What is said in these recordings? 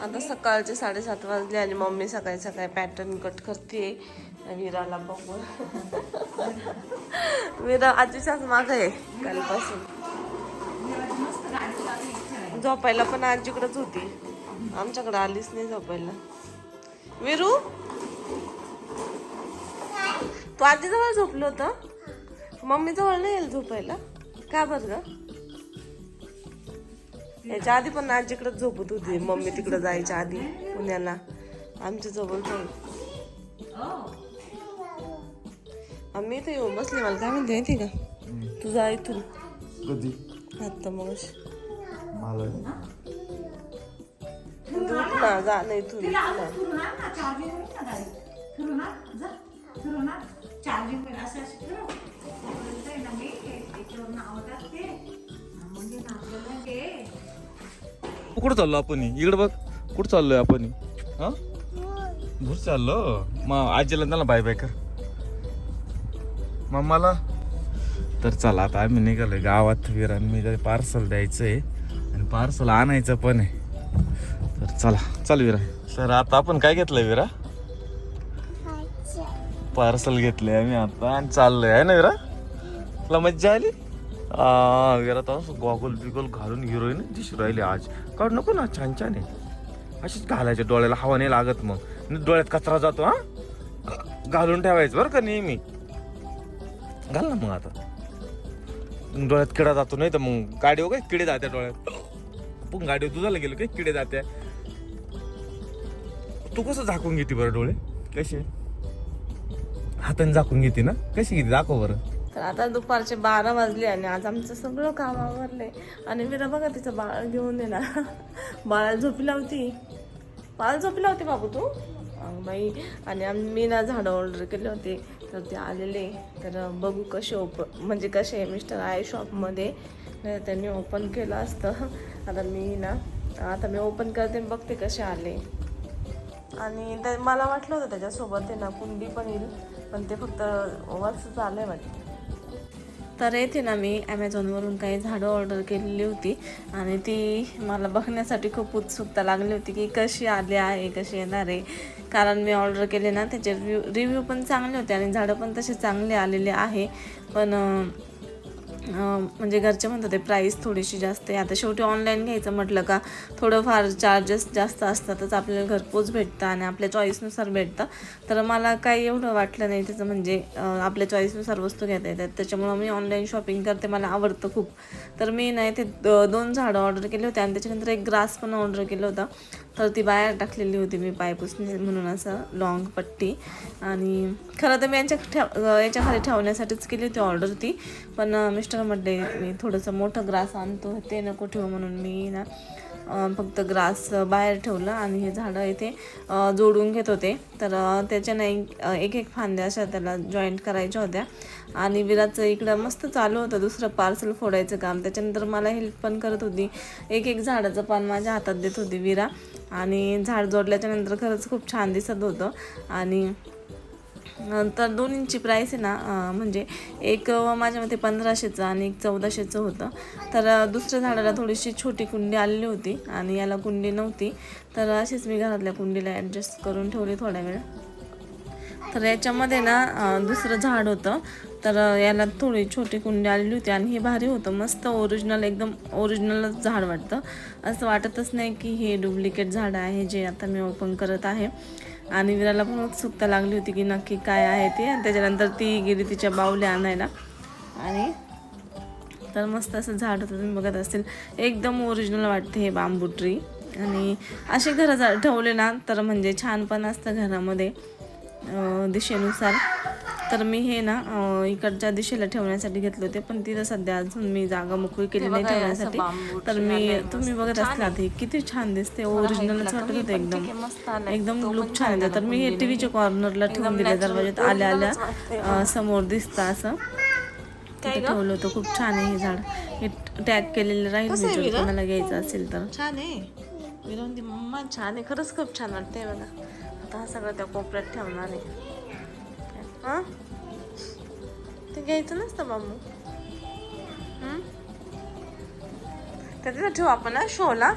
आता सकाळचे 7:30 वाजले आणि मम्मी सकाळी सकाळी पॅटर्न कट करते. विराला बघू. विरा आजीच्याच माग आहे कालपासून. झोपायला पण आजीकडेच होती, आमच्याकडे आलीच नाही झोपायला. विरू तू आजीजवळ झोपलं होतं, मम्मी जवळ नाही येईल झोपायला का बरं ग? याच्या आधी पण आजीकडेच झोपत होती मम्मी, तिकडे जायच्या आधी पुण्याला आमच्या जवळ जाऊन. आम्ही इथे येऊन बसले. मला काय म्हणते माहिती का, तुझा इथून कधी आता मग मला ना जा नाही इथून कुठं चाललो आपण? इकडे बघ, कुठं चाललोय आपण? हा दूर चाललो. मग आजीला त्याला बाय बाय कर मम्माला. तर चला आता आम्ही निघालोय गावात. विरान मी पार्सल द्यायचंय आणि पार्सल आणायचं पण आहे. तर चला चल विरा. तर आता आपण काय घेतलंय विरा? पार्सल घेतलंय आम्ही आता आणि चाललोय आहे ना विरा. तुला मज्जा आली? विरा तर गॉगल बिगल घालून हिरोईन दिसू राहिली आज. काढ नको ना, छान छान आहे. अशीच घालायचे, डोळ्याला हवा नाही लागत मग डोळ्यात कचरा जातो. हा घालून ठेवायचं बरं का नेहमी. घाल ना मग. आता डोळ्यात किडा जातो नाही तर मग गाडीवर काय किडे जात्या डोळ्यात. पण गाडीवर दुधाला गेलो काय किडे जात्या. तू कसं झाकून घेते बरं डोळे? कसे हाताने झाकून घेते ना? कशी घेते दाखव बरं. तर आता दुपारचे 12 वाजले आणि आज आमचं सगळं काम आवरलंय. आणि विरा बघा तिचं बाळ घेऊन ये ना. बाळाला झोपी लावती, बाळाला झोपी लावते बाबू तू बाई. आणि मी ना झाडं ऑर्डर केले होते तर ते आलेले. तर बघू कसे म्हणजे कसे मिस्टर आहे शॉपमध्ये, त्यांनी ओपन केलं असतं. आता मी ओपन करते आणि बघते कसे आले. आणि मला वाटलं होतं त्याच्यासोबत आहे ना कुंडी पण येईल, पण ते फक्त वरच आलंय वाटतं. तर येथे ना मी ॲमेझॉनवरून काही झाडं ऑर्डर केलेली होती आणि ती मला बघण्यासाठी खूप उत्सुकता लागली होती की कशी आली आहे, कशी येणार आहे. कारण मी ऑर्डर केले ना त्याचे रिव्ह्यू पण चांगले होते आणि झाडं पण तसे चांगले आलेले आहे. पण म्हणजे घरचे म्हणतात ते प्राईस थोडीशी जास्त आहे. आता शेवटी ऑनलाईन घ्यायचं म्हटलं का थोडंफार चार्जेस जास्त असतातच. आपल्याला घरपोच भेटतं आणि आपल्या चॉईसनुसार भेटतं. तर मला काही एवढं वाटलं नाही त्याचं, म्हणजे आपल्या चॉईसनुसार वस्तू घेता येतात. त्याच्यामुळं मी ऑनलाईन शॉपिंग करते, मला आवडतं खूप. तर मी नाही ते 2 झाडं ऑर्डर केले होते आणि त्याच्यानंतर एक ग्रास पण ऑर्डर केलं होतं. तर ती बाहेर टाकलेली होती मी, पायपुसणी म्हणून असं लॉंग पट्टी. आणि खरं तर मी याच्या खाली ठेवण्यासाठीच केली होती ऑर्डर ती. पण मिस्टर म्हटले मी थोडंसं मोठं ग्रास आणतो, ते नको ठेवू म्हणून मी ना फक्त ग्रास बाहेर ठेवलं आणि हे झाडं इथे जोडून घेत होते. तर त्याच्याने एक फांद्या अशा त्याला जॉईंट करायच्या होत्या. आणि विराचं इकडं मस्त चालू होतं दुसरं पार्सल फोडायचं काम. त्याच्यानंतर मला हेल्प पण करत होती, एक झाडाचं पान माझ्या हातात देत होती विरा. आणि झाड जोडल्याच्यानंतर खरंच खूप छान दिसत होतं. आणि तर दोन्हींची प्राईस आहे ना, म्हणजे एक माझ्या मते 1500चं आणि एक 1400चं होतं. तर दुसऱ्या झाडाला थोडीशी छोटी कुंडी आलेली होती आणि याला कुंडी नव्हती. तर अशीच मी घरातल्या कुंडीला ॲडजस्ट करून ठेवली थोड्या वेळ. तर याच्यामध्ये ना दुसरं झाड होतं, तर याला थोडी छोटी कुंडी आलेली होती आणि हे भारी होतं, मस्त ओरिजिनल, एकदम ओरिजिनलच झाड वाटतं. असं वाटतच नाही की हे डुप्लिकेट झाड आहे जे आता मी ओपन करत आहे. आणि विराला पण उत्सुकता लागली होती की नक्की काय आहे ते. आणि त्याच्यानंतर ती गेली तिच्या बाहुल्या आणायला. आणि तर मस्त असं झाड होतं, तुम्ही बघत असतील, एकदम ओरिजिनल वाटते हे बांबू ट्री. आणि असे घरं ठेवले ना तर म्हणजे छान पण असतं घरामध्ये दिशेनुसार. तर मी हे ना इकडच्या दिशेला ठेवण्यासाठी घेतले होते, पण तिथं सध्या अजून मी जागा मोकळी केली नाही ठेवण्यासाठी. तर तुम्ही बघत असलात हे किती छान दिसते, ओरिजिनलच वाटत होतं, एकदम लुक छान येतं. तर मी हे टीव्हीच्या कॉर्नरला ठेवून दिले, दरवाज्यात आल्या आल्या समोर दिसतं असं तिथे ठेवलं होतं. खूप छान आहे हे झाड, हे टॅग केलेलं राहील मी जर कोणाला घ्यायचं असेल तर. छान आहे विरवंती मम्मा, छान आहे खरंच, खूप छान वाटतंय बघा. आता हा सगळं त्या कोपऱ्यात ठेवणार आहे. हां ते घ्यायचं नसतं बाबू, त्याला ठेवू आपण शोला.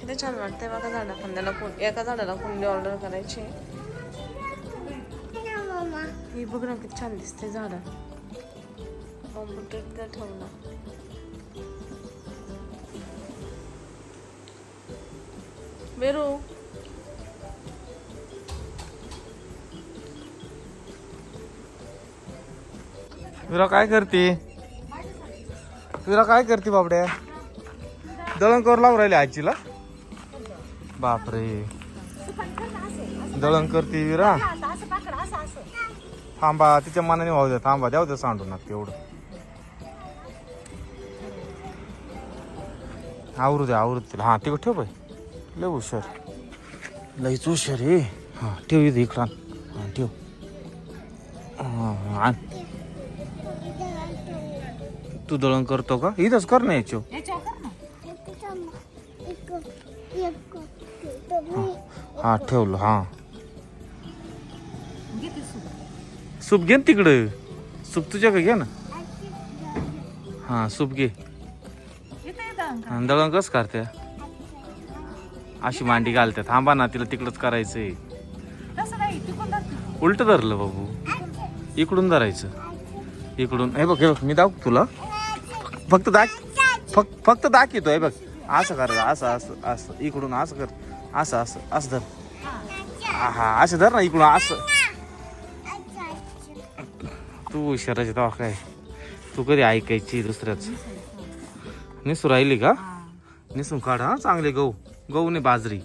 किती छान वाटतंय बघा झाडाखांद्याला एका झाडाला कुंडी ऑर्डर करायची. ही बघ ना किती छान दिसते झाड. कॉम्प्युटर ठेवला. बेरू विरा काय करते? विरा काय करते बाबड्या? दळण करू लागू राहिले आजीला. बापरे दळण करते विरा. थांबा तिच्या मनाने वाहू द्या. थांबा द्याव द्या सांडू ना तेवढं. आवरू द्या आवरू तिला. हा तिकडे ठेव बाई. लय हुशार लईच हुशार हे. हा ठेव इथे इकडं आण. हा ठेव. हा आण. तू दळण करतो का? इथंच कर ना याच्या. हा ठेवलं. हा सूप घे ना तिकडं. सूप तुझ्याकडे घे ना. हा सूप घे. दळण कस करते? अशी मांडी घालते. थांबा ना तिला तिकडच करायचंय. उलट धरलं बाबू. इकडून धरायचं. इकडून हे बघ हे बघ मी दाखव तुला. फक्त दाखवतो. हे बघ असं कर. असं असं असं इकडून असं कर. असं असं असं धर. हा असं धर ना इकडून असं. तू हुशाराची तेव्हा काय. तू कधी ऐकायची दुसऱ्याच. निसू राहिली का? निसून काढ. हा चांगले गहू. गहू नाही बाजरी.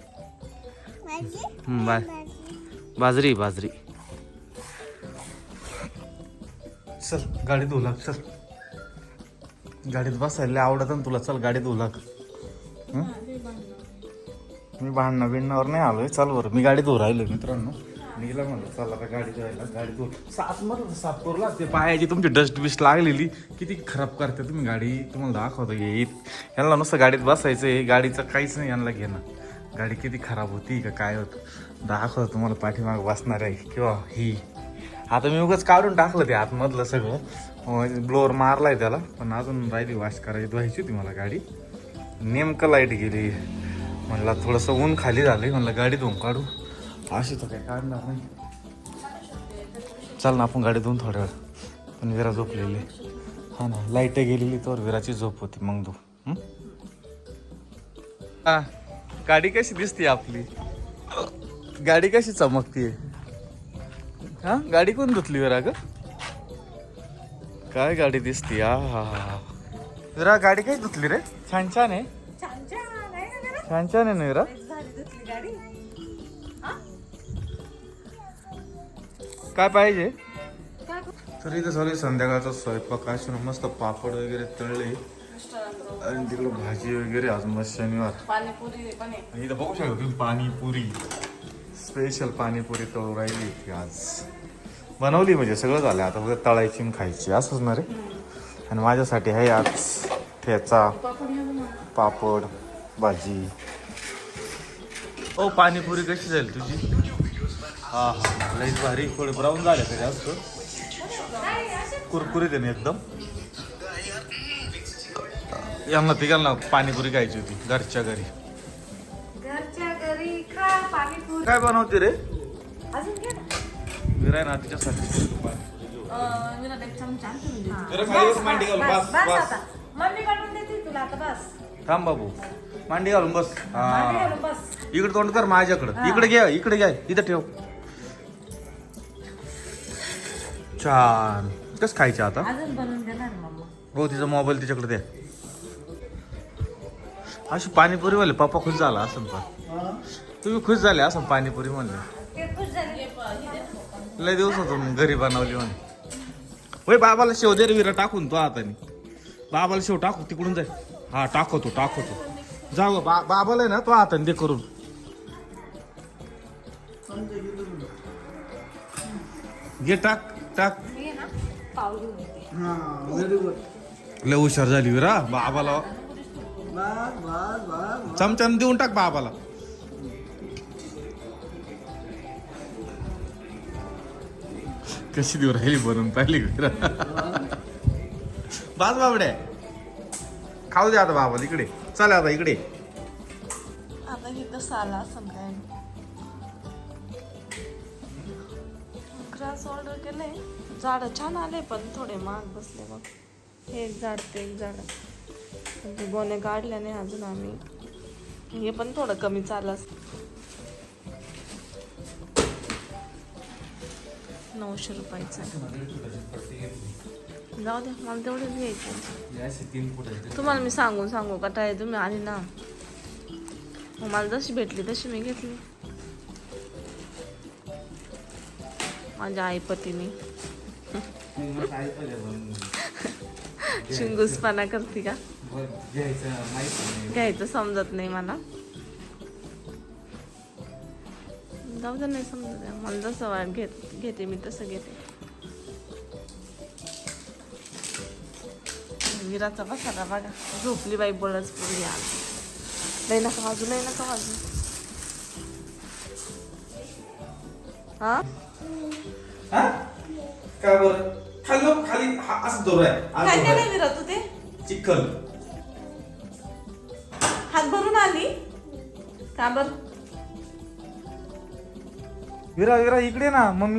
बाजरी बाजरी. चल गाडी धुऊ लाग. चल गाडीत बसायला आवडत ना तुला. चल गाडी धुऊ लाग. मी भांडणं बिडणावर नाही आलोय. चल बरं मी गाडी धुऊ राहिलो मित्रांनो. मी गेला म्हणलं चल आता गाडी धुवायला. गाडी धुवून साफ मधलं साफ करू लागते. पायाची तुमची डस्ट बिस्ट लागलेली किती खराब करते तुम्ही गाडी. तुम्हाला दाखवतो येत. यांना नुसतं गाडीत बसायचं. गाडीचं काहीच नाही यांना घेणं. गाडी किती खराब होती का काय होतं दाखवतो तुम्हाला. पाठीमाग बसणार आहे किंवा ही. आता मी उगाच काढून टाकलं ते आतमधलं सगळं. ब्लोअर मारलाय त्याला. पण अजून राहिली वॉश करायची. धुवायची होती मला गाडी. नेमकं लाईट गेली. म्हणलं थोडंसं ऊन खाली झालंय. म्हणलं गाडी धुवून काढू. अशी तर काय काढणार नाही. चाल ना आपण गाडी धुवून थोड्या वेळ. पण विरा झोपलेली. हा ना लाईट गेलेली तर विराची झोप होती. मग धु. हा गाडी कशी दिसते आपली. गाडी कशी चमकतीये. हा गाडी कोण धुतली विरा ग? काय गाडी दिसती. हा विरा गाडी काय धुतली रे? छान छान आहे. छान छान आहे ना विरा. काय पाहिजे? तर इथं चालू संध्याकाळचा स्वयंपाक. अशी मस्त पापड वगैरे तळले. आणि तिकडे भाजी वगैरे. आज मस्त शनिवार. आणि इथं बघू शकता तुम्ही पाणीपुरी. स्पेशल पाणीपुरी तळू राहिली ती आज. बनवली म्हणजे सगळं झालं. आता फक्त तळायची आणि खायची असंच ना रे. आणि माझ्यासाठी आहे आज ठेचा पापड भाजी. ओ पाणीपुरी कशी जाईल तुझी? हा हा लईच भारी. थोडे ब्राऊन झाले का जास्त. कुरकुरीत आहे ना एकदम. यांना तिघांना पाणीपुरी खायची होती घरच्या घरी. काय बनवते रे? विराय ना तिच्यासाठी थांब बाबू. मांडी घालून बस. इकडे तोंड कर माझ्याकडं. इकडे घ्या इकडे घ्या. इथं ठेव. छान. कस खायचं आता? हो तिचा मोबाईल तिच्याकडे द्या. अशी पाणीपुरी वाले पप्पा खुश झाला असं. पण तुम्ही खुश झाले असं पाणीपुरी म्हणलं. लय दिवसातून घरी बनवली म्हणे. होय बाबाला शेव दे रे विरा टाकून तो हाताने. बाबाला शेव टाकू तिकडून जाय. हा टाकवतो जाऊ. बाबाला ना तो हाताने दे करून. घे टाक टाक. लय हुशार झाली विरा. बाबाला चमच्याने देऊन टाक बाबाला. कशी देऊ राहिली बनवून पाहिली विरा. बास बाबड्या खाऊ दे आता बाबाला. इकडे चला आता इकडे. आता हे कसं आला असं काय ग्रास ऑर्डर केलंय. झाड छान आले पण थोडे महाग बसले बघ. हे एक झाड ते एक झाड म्हणजे गोणे काढले नाही अजून आम्ही. हे पण थोडं कमी चाललं. 900 रुपयाचं जाऊ द्या मला तेवढेच घ्यायचे. तुम्हाला मी सांगू का तुम्ही आली ना मग मला जशी भेटली तशी मी घेतली माझ्या आईपतीने. शिंगूसपणा करते का घ्यायचं समजत नाही मला. जाऊ दे नाही समजत आहे. मला जसं घेते मी तसं घेते. विराचा बसायला बघा झोपली बाई बळच पूर्वी आज. लई नका वाजू हा काय बरं खाली असं दोर काय केलं विरा तू ते चिखल हात भरून आली का बरं. विरा इकडे ना मम्मी